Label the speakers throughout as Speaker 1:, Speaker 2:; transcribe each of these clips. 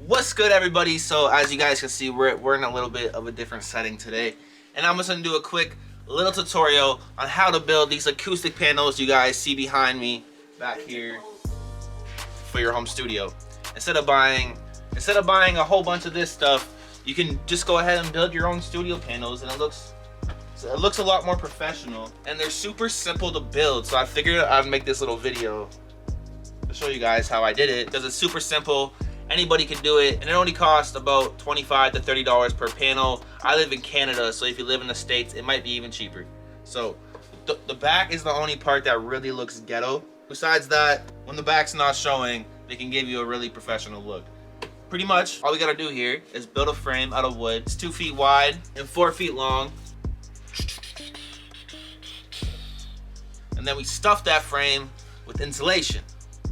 Speaker 1: What's good, everybody? So as you guys can see, we're in a little bit of a different setting today, and I'm just gonna do a quick little tutorial on how to build these acoustic panels you guys see behind me back here for your home studio. Instead of buying a whole bunch of this stuff, you can just go ahead and build your own studio panels, and it looks a lot more professional, and they're super simple to build. So I figured I'd make this little video to show you guys how I did it, because it's super simple. Anybody can do it, and it only costs about $25 to $30 per panel. I live in Canada, so if you live in the States, it might be even cheaper. So the back is the only part that really looks ghetto. Besides that, when the back's not showing, they can give you a really professional look. Pretty much all we gotta do here is build a frame out of wood. It's 2 feet wide and 4 feet long. And then we stuff that frame with insulation.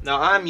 Speaker 1: Now I'm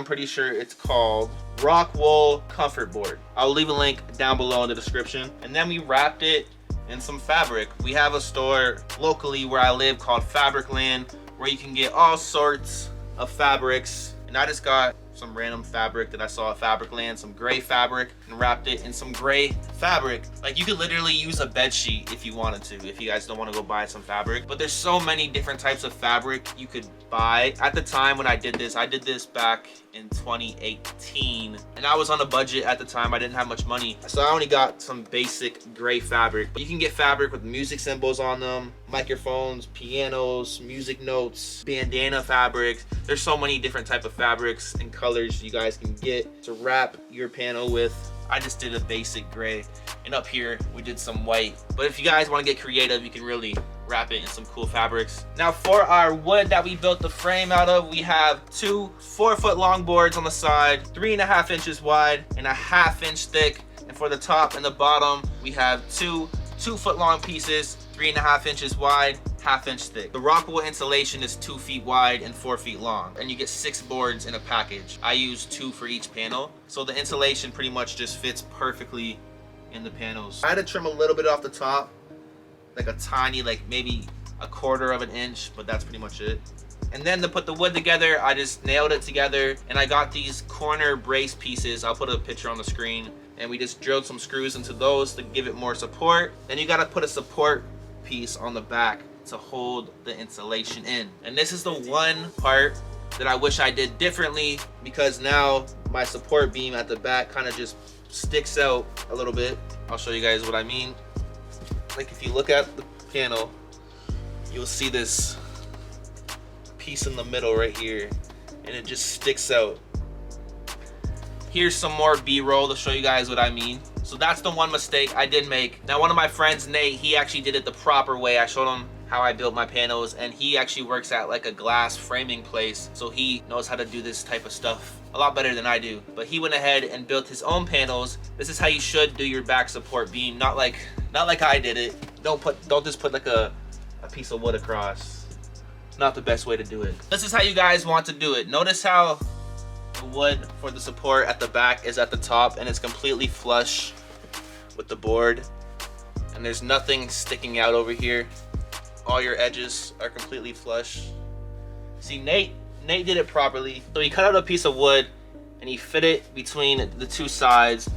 Speaker 1: pretty sure it's called rock wool comfort board. I'll leave a link down below in the description. And then we wrapped it in some fabric. We have a store locally where I live called Fabricland, where you can get all sorts of fabrics. And I just got some random fabric that I saw at Fabricland, some gray fabric, and wrapped it in some gray fabric. Like, you could literally use a bed sheet if you wanted to, if you guys don't want to go buy some fabric. But there's so many different types of fabric you could buy. At the time when I did this back in 2018, and I was on a budget at the time. I didn't have much money, so I only got some basic gray fabric. But you can get fabric with music symbols on them, microphones, pianos, music notes, bandana fabric. There's so many different type of fabrics and colors you guys can get to wrap your panel with. I just did a basic gray, and up here we did some white. But if you guys want to get creative, you can really wrap it in some cool fabrics. Now for our wood that we built the frame out of, we have two 4-foot long boards on the side, 3.5 inches wide and a 1/2 inch thick. And for the top and the bottom, we have two 2-foot long pieces, 3.5 inches wide, 1/2 inch thick. The rock wool insulation is 2 feet wide and 4 feet long, and you get 6 boards in a package. I use 2 for each panel, so the insulation pretty much just fits perfectly in the panels. I had to trim a little bit off the top, like a tiny, like maybe 1/4 of an inch, but that's pretty much it. And then to put the wood together, I just nailed it together, and I got these corner brace pieces. I'll put a picture on the screen, and we just drilled some screws into those to give it more support. Then you gotta put a support piece on the back to hold the insulation in. And this is the one part that I wish I did differently, because now my support beam at the back kind of just sticks out a little bit. I'll show you guys what I mean. Like, if you look at the panel, you'll see this piece in the middle right here, and it just sticks out. Here's some more B-roll to show you guys what I mean. So that's the one mistake I did make. Now one of my friends, Nate, he actually did it the proper way. I showed him how I built my panels, and he actually works at like a glass framing place, so he knows how to do this type of stuff a lot better than I do. But he went ahead and built his own panels. This is how you should do your back support beam, not like I did it. Don't just put like a piece of wood across. Not the best way to do it. This is how you guys want to do it. Notice how the wood for the support at the back is at the top, and it's completely flush with the board, and there's nothing sticking out over here. All your edges are completely flush. See, Nate did it properly. So he cut out a piece of wood, and he fit it between the two sides,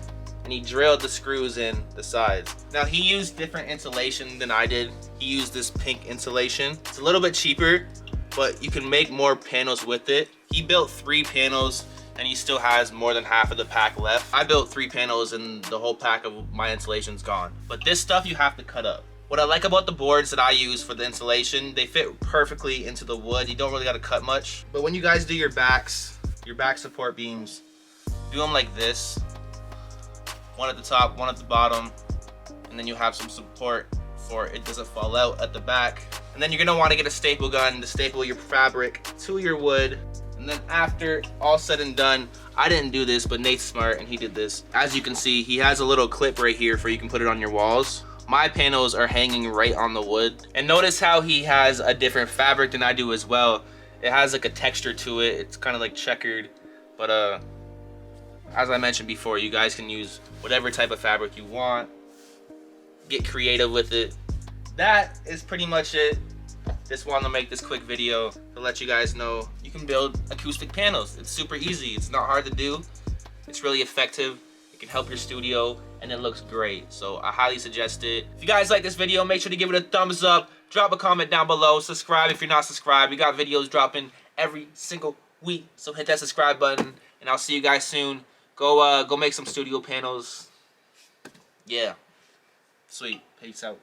Speaker 1: and he drilled the screws in the sides. Now he used different insulation than I did. He used this pink insulation. It's a little bit cheaper, but you can make more panels with it. He built 3 panels, and he still has more than half of the pack left. I built 3 panels, and the whole pack of my insulation's gone. But this stuff you have to cut up. What I like about the boards that I use for the insulation, they fit perfectly into the wood. You don't really gotta cut much. But when you guys do your back support beams, do them like this. One at the top, one at the bottom, and then you have some support for it doesn't fall out at the back. And then you're gonna wanna get a staple gun to staple your fabric to your wood. And then after all said and done, I didn't do this, but Nate's smart and he did this. As you can see, he has a little clip right here for you can put it on your walls. My panels are hanging right on the wood. And notice how he has a different fabric than I do as well. It has like a texture to it. It's kind of like checkered. But as I mentioned before, you guys can use whatever type of fabric you want. Get creative with it. That is pretty much it. Just wanted to make this quick video to let you guys know you can build acoustic panels. It's super easy. It's not hard to do. It's really effective. can help your studio, and it looks great. So I highly suggest it. If you guys like this video, make sure to give it a thumbs up. Drop a comment down below. Subscribe if you're not subscribed. We got videos dropping every single week. So hit that subscribe button, and I'll see you guys soon. Go make some studio panels. Yeah. Sweet. Peace out.